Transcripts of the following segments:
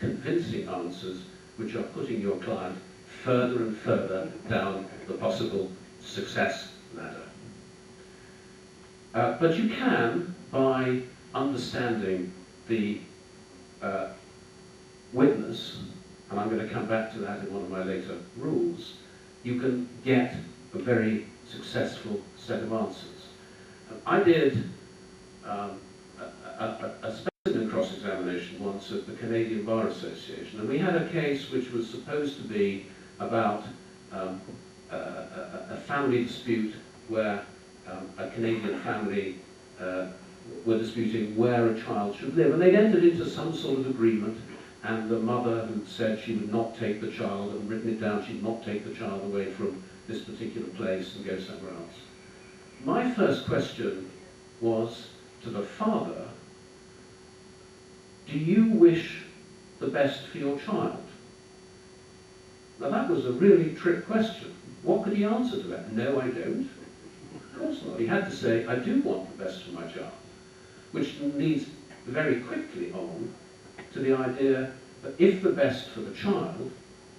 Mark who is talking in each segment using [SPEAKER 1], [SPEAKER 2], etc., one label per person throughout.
[SPEAKER 1] convincing answers which are putting your client further and further down the possible success ladder. But you can, by understanding the witness, and I'm going to come back to that in one of my later rules, you can get a very successful set of answers. I did a specimen cross-examination once at the Canadian Bar Association, and we had a case which was supposed to be about a family dispute where a Canadian family were disputing where a child should live, and they'd entered into some sort of agreement, and the mother who said she would not take the child, and written it down, she'd not take the child away from this particular place and go somewhere else. My first question was to the father, do you wish the best for your child? Now that was a really trick question. What could he answer to that? No, I don't. Of course not. He had to say, I do want the best for my child, which leads very quickly on to the idea that if the best for the child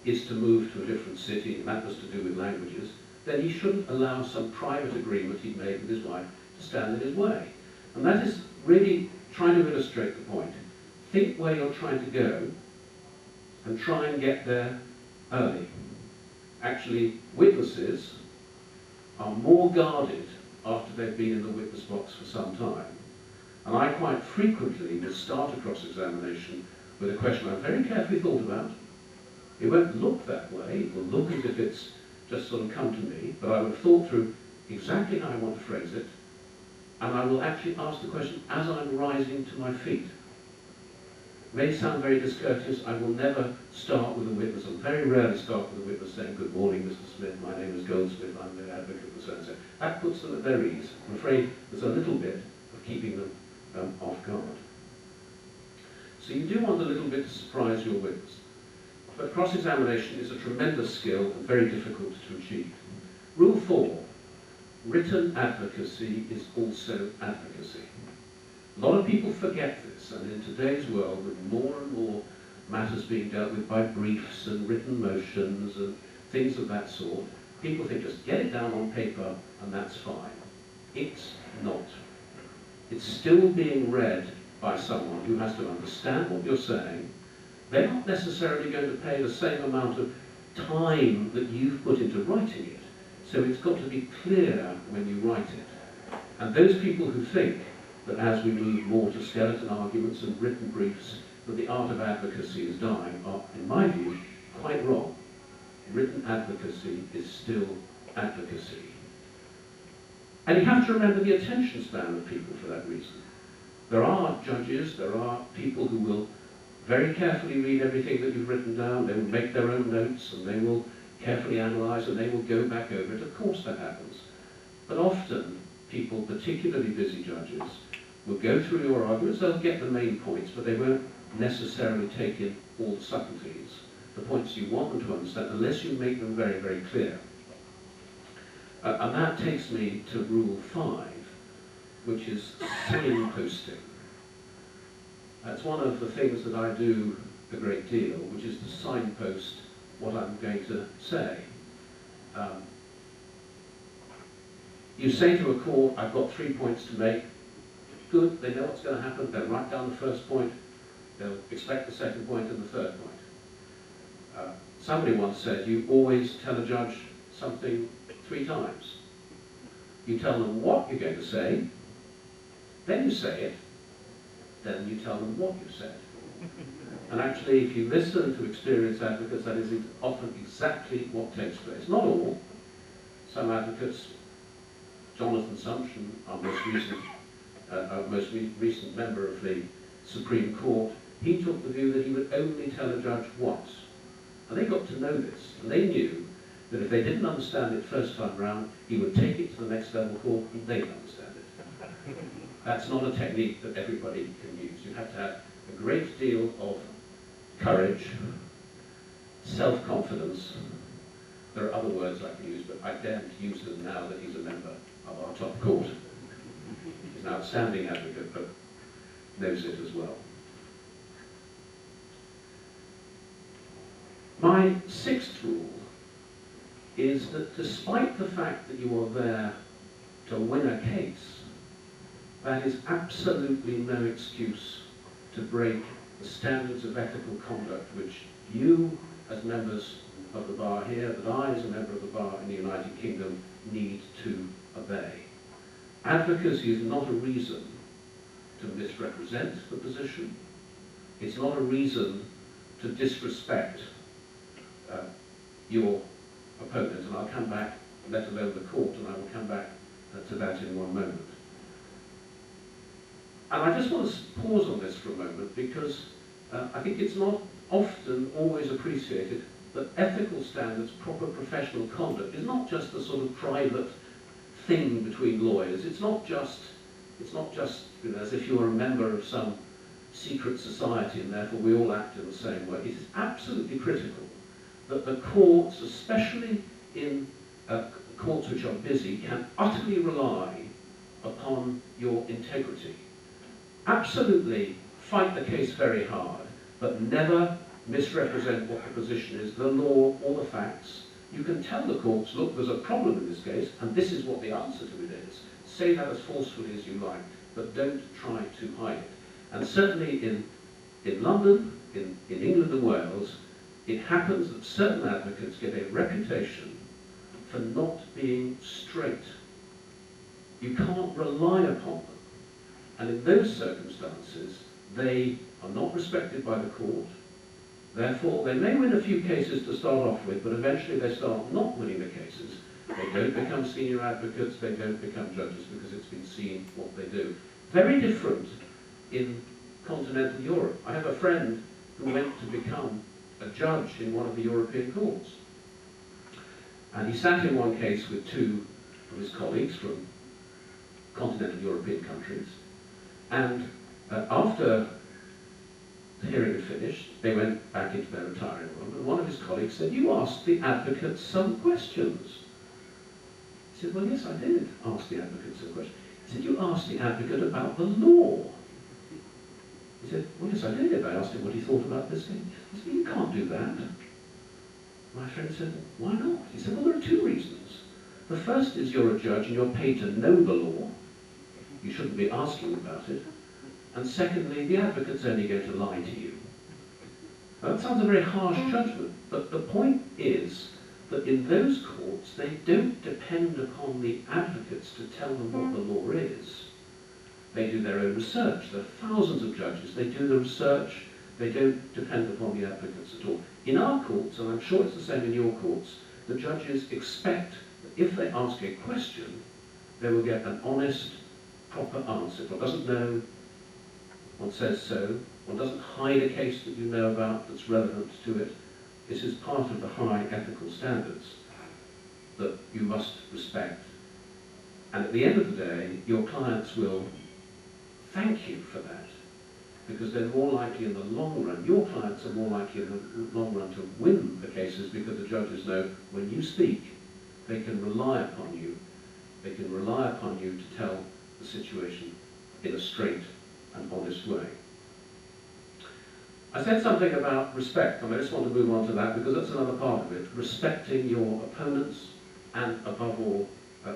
[SPEAKER 1] is to move to a different city, and that was to do with languages, then he shouldn't allow some private agreement he'd made with his wife to stand in his way. And that is really trying to illustrate the point. Think where you're trying to go and try and get there early. Actually, witnesses are more guarded after they've been in the witness box for some time. And I quite frequently will start a cross-examination with a question I've very carefully thought about. It won't look that way, it will look as if it's just sort of come to me, but I will have thought through exactly how I want to phrase it, and I will actually ask the question as I'm rising to my feet. It may sound very discourteous. I will never start with a witness, or very rarely start with a witness saying, good morning, Mr. Smith, my name is Goldsmith, I'm the advocate for so-and-so. That puts them at their ease. I'm afraid there's a little bit of keeping them off guard. So you do want a little bit to surprise your witness. But cross-examination is a tremendous skill and very difficult to achieve. Rule 4, written advocacy is also advocacy. A lot of people forget this, and in today's world, with more and more matters being dealt with by briefs and written motions and things of that sort, people think just get it down on paper and that's fine. It's not. It's still being read by someone who has to understand what you're saying. They're not necessarily going to pay the same amount of time that you've put into writing it. So it's got to be clear when you write it. And those people who think that as we move more to skeleton arguments and written briefs, that the art of advocacy is dying are, in my view, quite wrong. Written advocacy is still advocacy. And you have to remember the attention span of people for that reason. There are judges, there are people who will very carefully read everything that you've written down, they will make their own notes, and they will carefully analyse, and they will go back over it. Of course that happens. But often, people, particularly busy judges, will go through your arguments, they'll get the main points, but they won't necessarily take in all the subtleties, the points you want them to understand, unless you make them very, very clear. And that takes me to rule 5, which is signposting. That's one of the things that I do a great deal, which is to signpost what I'm going to say. You say to a court, I've got 3 points to make. Good, they know what's going to happen. They'll write down the first point. They'll expect the second point and the third point. Somebody once said, you always tell a judge something 3 times. You tell them what you're going to say, then you say it, then you tell them what you said. And actually, if you listen to experienced advocates, that is often exactly what takes place. Not all. Some advocates, Jonathan Sumption, our most recent member of the Supreme Court, he took the view that he would only tell a judge once. And they got to know this, and they knew that if they didn't understand it first time round, he would take it to the next level court and they'd understand it. That's not a technique that everybody can use. You have to have a great deal of courage, self-confidence. There are other words I can use, but I daren't use them now that he's a member of our top court. He's an outstanding advocate, but knows it as well. My sixth rule is that despite the fact that you are there to win a case, that is absolutely no excuse to break the standards of ethical conduct which you, as members of the bar here, that I, as a member of the bar in the United Kingdom, need to obey. Advocacy is not a reason to misrepresent the position. It's not a reason to disrespect your opponent, and I'll come back, let alone the court, and I will come back to that in one moment. And I just want to pause on this for a moment because I think it's not often always appreciated that ethical standards, proper professional conduct, is not just a sort of private thing between lawyers. It's not just you know, as if you were a member of some secret society and therefore we all act in the same way. It is absolutely critical that the courts, especially in courts which are busy, can utterly rely upon your integrity. Absolutely fight the case very hard, but never misrepresent what the position is, the law or the facts. You can tell the courts, look, there's a problem in this case, and this is what the answer to it is. Say that as forcefully as you like, but don't try to hide it. And certainly in London, in England and Wales, it happens that certain advocates get a reputation for not being straight. You can't rely upon them. And in those circumstances, they are not respected by the court. Therefore, they may win a few cases to start off with, but eventually they start not winning the cases. They don't become senior advocates, they don't become judges because it's been seen what they do. Very different in continental Europe. I have a friend who went to become a judge in one of the European courts. And he sat in one case with two of his colleagues from continental European countries. And after the hearing had finished, they went back into their retiring room, and one of his colleagues said, "You asked the advocate some questions." He said, "Well, yes, I did ask the advocate some questions." He said, "You asked the advocate about the law." He said, "Well, yes, I did. I asked him what he thought about this thing." He said, "You can't do that." My friend said, "Why not?" He said, "Well, there are two reasons. The first is you're a judge and you're paid to know the law. You shouldn't be asking about it. And secondly, the advocate's only going to lie to you." Now, that sounds a very harsh judgment, but the point is that in those courts, they don't depend upon the advocates to tell them what the law is. They do their own research. There are thousands of judges. They do the research. They don't depend upon the advocates at all. In our courts, and I'm sure it's the same in your courts, the judges expect that if they ask a question, they will get an honest, proper answer. If one doesn't know, one says so. One doesn't hide a case that you know about that's relevant to it. This is part of the high ethical standards that you must respect. And at the end of the day, your clients will thank you for that, because they're more likely in the long run, your clients are more likely in the long run to win the cases, because the judges know when you speak, they can rely upon you. They can rely upon you to tell the situation in a straight and honest way. I said something about respect, and I just want to move on to that because that's another part of it. Respecting your opponents, and above all,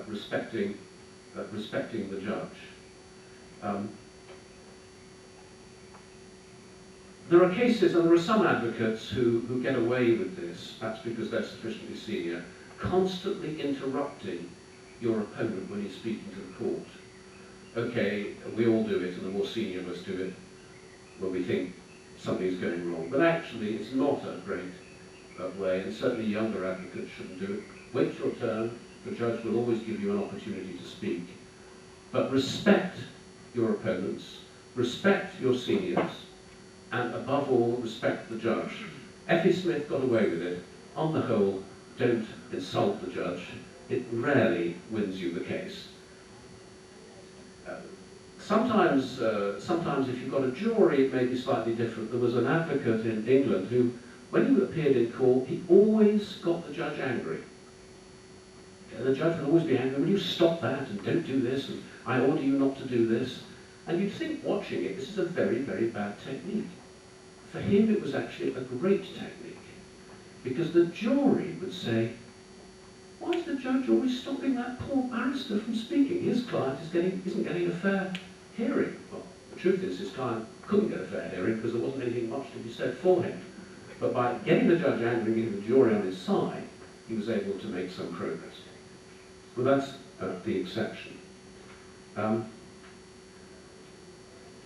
[SPEAKER 1] respecting the judge. There are cases, and there are some advocates who get away with this, perhaps because they're sufficiently senior, constantly interrupting your opponent when he's speaking to the court. Okay, we all do it, and the more senior of us do it when we think something's going wrong. But actually, it's not a great way, and certainly younger advocates shouldn't do it. Wait your turn. The judge will always give you an opportunity to speak. But respect your opponents, respect your seniors, and above all, respect the judge. Effie Smith got away with it. On the whole, don't insult the judge. It rarely wins you the case. Sometimes if you've got a jury, it may be slightly different. There was an advocate in England who, when he appeared in court, he always got the judge angry. The judge would always be angry, "Will you stop that, and don't do this, and I order you not to do this." And you'd think, watching it, this is a very, very bad technique. For him, it was actually a great technique. because the jury would say, why is the judge always stopping that poor barrister from speaking? His client isn't getting a fair hearing. Well, the truth is his client couldn't get a fair hearing because there wasn't anything much to be said for him. But by getting the judge angry and getting the jury on his side, he was able to make some progress. Well, that's the exception. I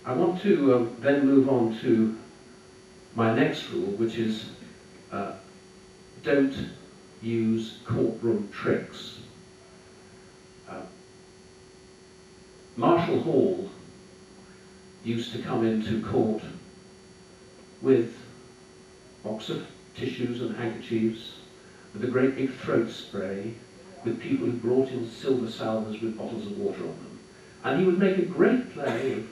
[SPEAKER 1] want to then move on to my next rule, which is don't use courtroom tricks. Marshall Hall used to come into court with box of tissues and handkerchiefs, with a great big throat spray, with people who brought in silver salvers with bottles of water on them. And he would make a great play of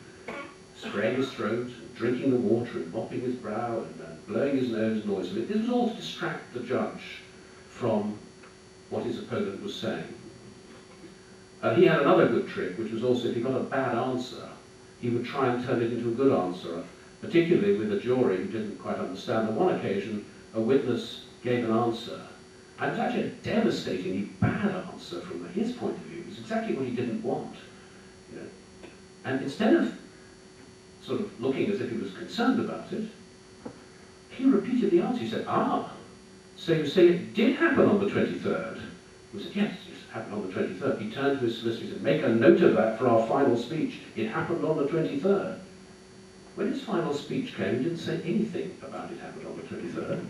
[SPEAKER 1] spraying his throat, and drinking the water, and mopping his brow, and blowing his nose noisily. This was all to distract the judge from what his opponent was saying. He had another good trick, which was also if he got a bad answer, he would try and turn it into a good answer, particularly with a jury who didn't quite understand. On one occasion, a witness gave an answer, and it was actually a devastatingly bad answer from his point of view. It was exactly what he didn't want. You know? And instead of sort of looking as if he was concerned about it, he repeated the answer. He said, so you say it did happen on the 23rd? He said, yes, it happened on the 23rd. He turned to his solicitor and said, make a note of that for our final speech. It happened on the 23rd. When his final speech came, he didn't say anything about it happened on the 23rd.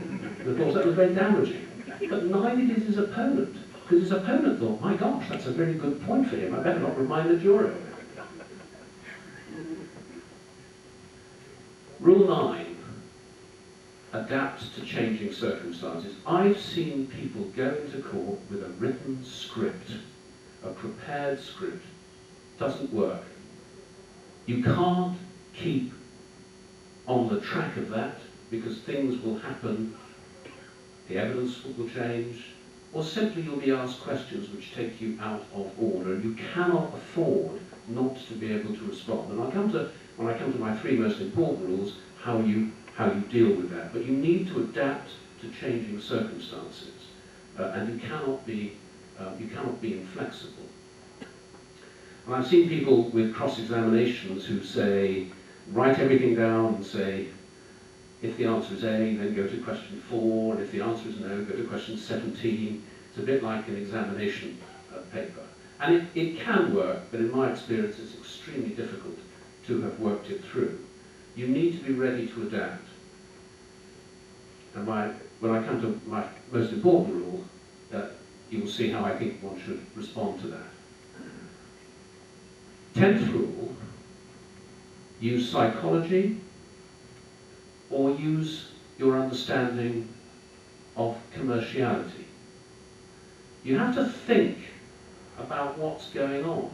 [SPEAKER 1] And of course, that was very damaging. But neither did his opponent, because his opponent thought, my gosh, that's a very good point for him. I better not remind the jury of it. Rule 9. Adapt to changing circumstances. I've seen people go into court with a written script, a prepared script. Doesn't work. You can't keep on the track of that because things will happen, the evidence will change, or simply you'll be asked questions which take you out of order, and you cannot afford not to be able to respond. And when I come to my 3 most important rules, how you deal with that. But you need to adapt to changing circumstances, and you cannot be inflexible. And I've seen people with cross-examinations who say, write everything down and say, if the answer is A, then go to question 4, and if the answer is no, go to question 17. It's a bit like an examination paper. And it can work, but in my experience it's extremely difficult to have worked it through. You need to be ready to adapt. And when I come to my most important rule, you will see how I think one should respond to that. 10th rule, use psychology or use your understanding of commerciality. You have to think about what's going on.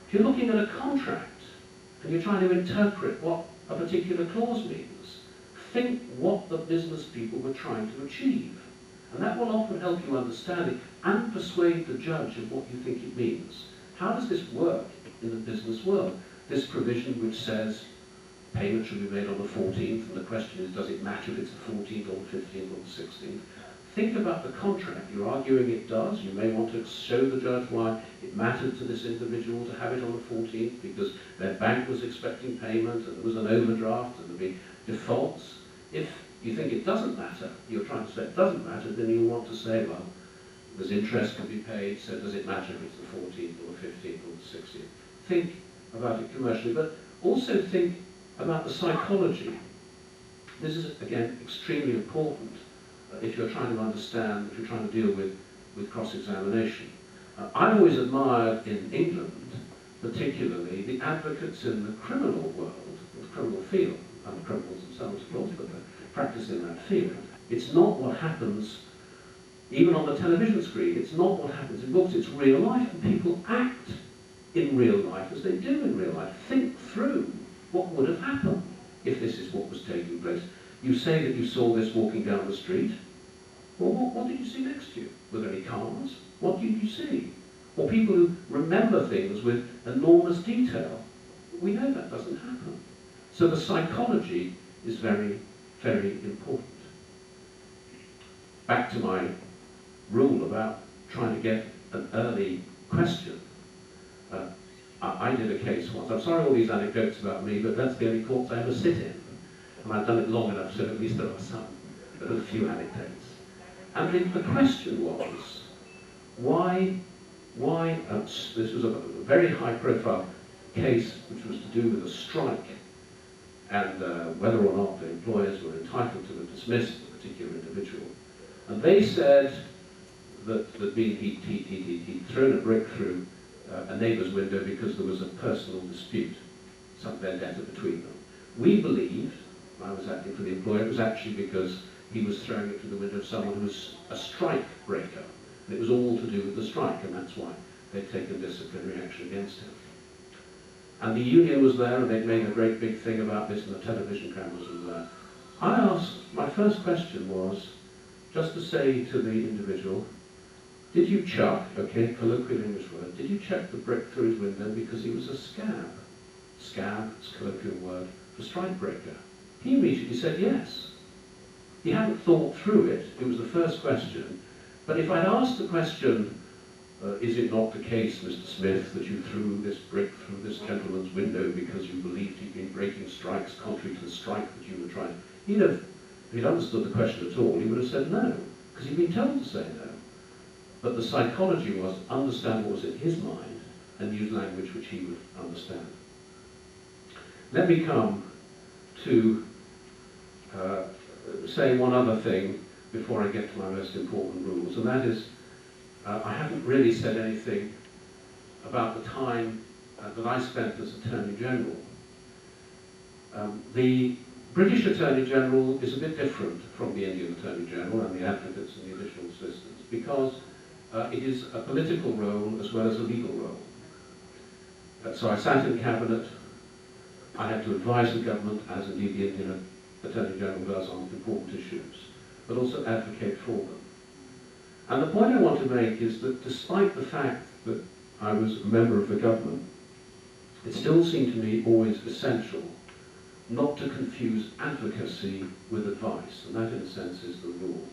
[SPEAKER 1] If you're looking at a contract and you're trying to interpret what a particular clause means, think what the business people were trying to achieve. And that will often help you understand it and persuade the judge of what you think it means. How does this work in the business world? This provision which says payment should be made on the 14th, and the question is, does it matter if it's the 14th or the 15th or the 16th? Think about the contract. You're arguing it does. You may want to show the judge why it mattered to this individual to have it on the 14th, because their bank was expecting payment and there was an overdraft and there'd be defaults. If you think it doesn't matter, you're trying to say it doesn't matter, then you want to say, well, there's interest can be paid, so does it matter if it's the 14th or the 15th or the 16th? Think about it commercially, but also think about the psychology. This is, again, extremely important if you're trying to understand, if you're trying to deal with cross-examination. I've always admired in England, particularly, the advocates in the criminal world, the criminal field, and criminals themselves, of course, but the practice in that field. It's not what happens, even on the television screen, it's not what happens in books, it's real life, and people act in real life as they do in real life. Think through what would have happened if this is what was taking place. You say that you saw this walking down the street. Well, what did you see next to you? Were there any cars? What did you see? Or people who remember things with enormous detail. We know that doesn't happen. So the psychology is very, very important. back to my rule about trying to get an early question. I did a case once. I'm sorry all these anecdotes about me, but that's the only courts I ever sit in. And I've done it long enough, so at least there are some. But there's a few anecdotes. And the question was, why this was a very high-profile case which was to do with a strike and whether or not the employers were entitled to dismiss a particular individual. And they said that he'd thrown a brick through a neighbour's window because there was a personal dispute, some vendetta between them. We believed, I was acting for the employer, it was actually because he was throwing it through the window of someone who was a strike breaker. And it was all to do with the strike, and that's why they'd taken disciplinary action against him. And the union was there, and they'd made a great big thing about this, and the television cameras were there. I asked, my first question was, just to say to the individual, did you chuck, okay, colloquial English word, did you chuck the brick through his window because he was a scab? Scab, it's a colloquial word for strike breaker. He immediately said yes. He hadn't thought through it, it was the first question. But if I'd asked the question, is it not the case, Mr. Smith, that you threw this brick through this gentleman's window because you believed he'd been breaking strikes contrary to the strike that you were trying? He'd have, if he'd understood the question at all, he would have said no, because he'd been told to say no. But the psychology was to understand what was in his mind and use language which he would understand. Let me come to say one other thing before I get to my most important rules, and that is, I haven't really said anything about the time that I spent as Attorney General. The British Attorney General is a bit different from the Indian Attorney General and the advocates and the additional assistants, because it is a political role as well as a legal role. So I sat in Cabinet, I had to advise the government, as indeed the Indian Attorney General does, on important issues, but also advocate for them. And the point I want to make is that despite the fact that I was a member of the government, it still seemed to me always essential not to confuse advocacy with advice, and that in a sense is the rule.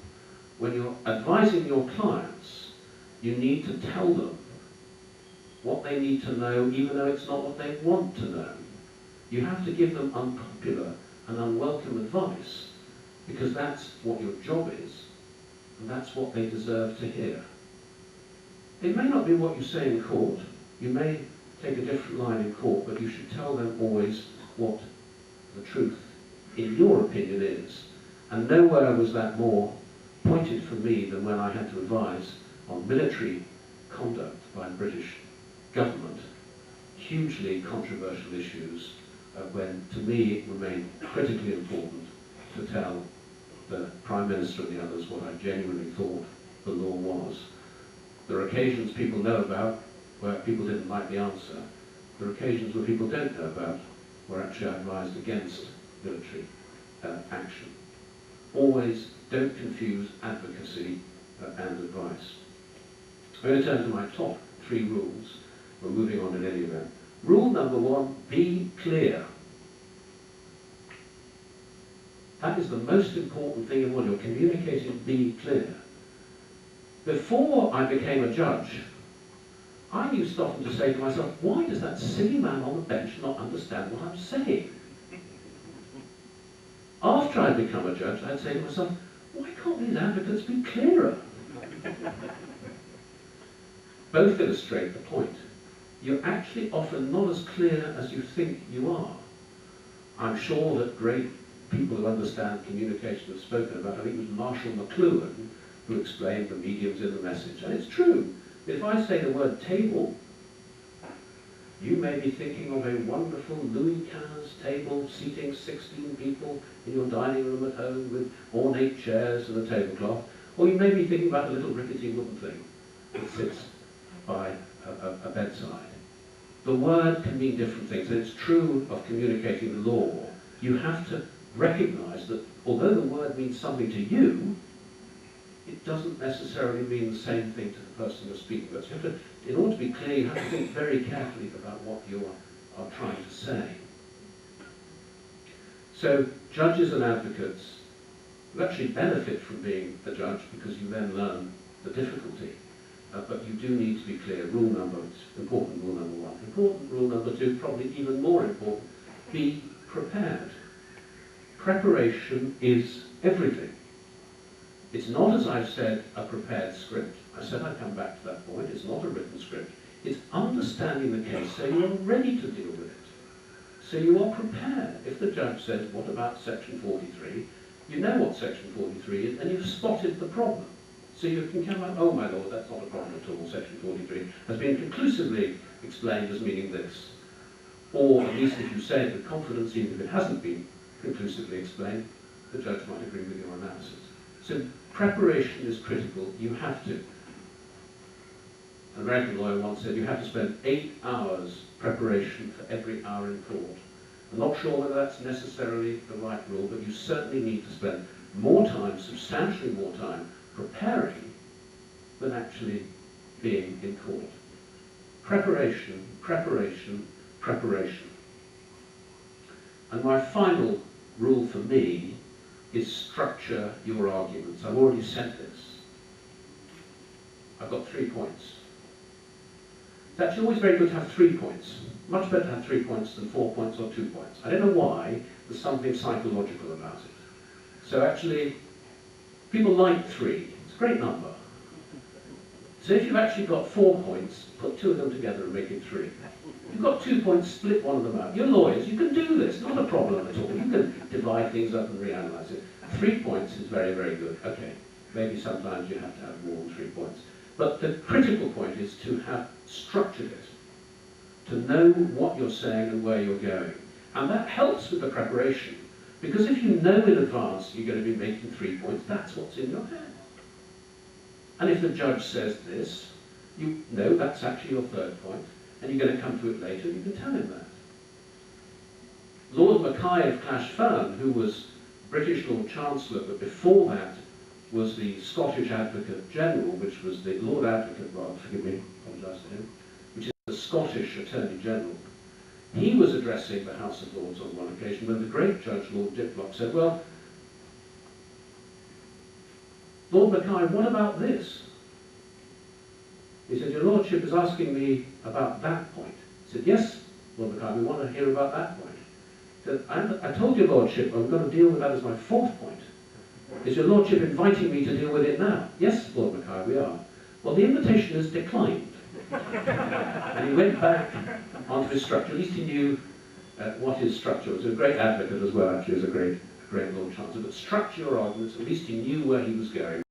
[SPEAKER 1] When you're advising your clients, you need to tell them what they need to know, even though it's not what they want to know. You have to give them unpopular and unwelcome advice, because that's what your job is, and that's what they deserve to hear. It may not be what you say in court, you may take a different line in court, but you should tell them always what the truth, in your opinion, is. And nowhere was that more pointed for me than when I had to advise on military conduct by the British government, hugely controversial issues, when to me it remained critically important to tell the Prime Minister and the others what I genuinely thought the law was. There are occasions people know about where people didn't like the answer. There are occasions where people don't know about where actually I advised against military action. Always don't confuse advocacy and advice. I'm going to turn to my top 3 rules. We're moving on in any event. Rule number 1, be clear. That is the most important thing in what you're communicating, be clear. Before I became a judge, I used often to say to myself, why does that silly man on the bench not understand what I'm saying? After I'd become a judge, I'd say to myself, why can't these advocates be clearer? Both illustrate the point. You're actually often not as clear as you think you are. I'm sure that great people who understand communication have spoken about, I think it was Marshall McLuhan who explained the mediums in the message. And it's true. If I say the word table, you may be thinking of a wonderful Louis XV table seating 16 people in your dining room at home with ornate chairs and a tablecloth, or you may be thinking about a little rickety wooden thing that sits by a bedside. The word can mean different things, and it's true of communicating the law. You have to recognize that although the word means something to you, it doesn't necessarily mean the same thing to the person you're speaking with. So you have to, in order to be clear, you have to think very carefully about what you are trying to say. So, judges and advocates You actually benefit from being a judge because you then learn the difficulty. But you do need to be clear. Rule number, important rule number one. Important rule number two, probably even more important, be prepared. Preparation is everything. It's not, as I've said, a prepared script. I said I'd come back to that point. It's not a written script. It's understanding the case so you're ready to deal with it. So you are prepared. If the judge says, what about section 43? You know what section 43 is, and you've spotted the problem. So you can come out, oh my lord, that's not a problem at all. Section 43 has been conclusively explained as meaning this. Or at least if you say it with confidence, even if it hasn't been conclusively explained, the judge might agree with your analysis. So preparation is critical. You have to. An American lawyer once said you have to spend 8 hours preparation for every hour in court. I'm not sure whether that's necessarily the right rule, but you certainly need to spend more time, substantially more time, preparing than actually being in court. Preparation, preparation, preparation. And my final rule for me is structure your arguments. I've already said this. I've got 3 points. It's actually always very good to have 3 points. Much better to have 3 points than 4 points or 2 points. I don't know why, there's something psychological about it. So actually, people like 3. It's a great number. So if you've actually got 4 points, put 2 of them together and make it 3. If you've got 2 points, split one of them out. You're lawyers, you can do this, not a problem at all. You can divide things up and reanalyze it. 3 points is very, very good. Okay, maybe sometimes you have to have more than 3 points. But the critical point is to have structured it, to know what you're saying and where you're going. And that helps with the preparation, because if you know in advance you're going to be making 3 points, that's what's in your head. And if the judge says this, you know that's actually your 3rd point, and you're going to come to it later, you can tell him that. Lord Mackay of Clashfern, who was British Lord Chancellor, but before that was the Scottish Advocate General, which was the Lord Advocate, rather, forgive me, apologise to him, which is the Scottish Attorney General. He was addressing the House of Lords on one occasion when the great Judge Lord Diplock said, well, Lord Mackay, what about this? He said, your Lordship is asking me about that point. He said, yes, Lord Mackay, we want to hear about that point. He said, I told your Lordship I'm going to deal with that as my 4th point. Is your Lordship inviting me to deal with it now? Yes, Lord Mackay, we are. Well, the invitation is declined. And he went back onto his structure. At least he knew what his structure was. He was a great advocate as well, actually, as a great Lord Chancellor. But structure your arguments, at least he knew where he was going.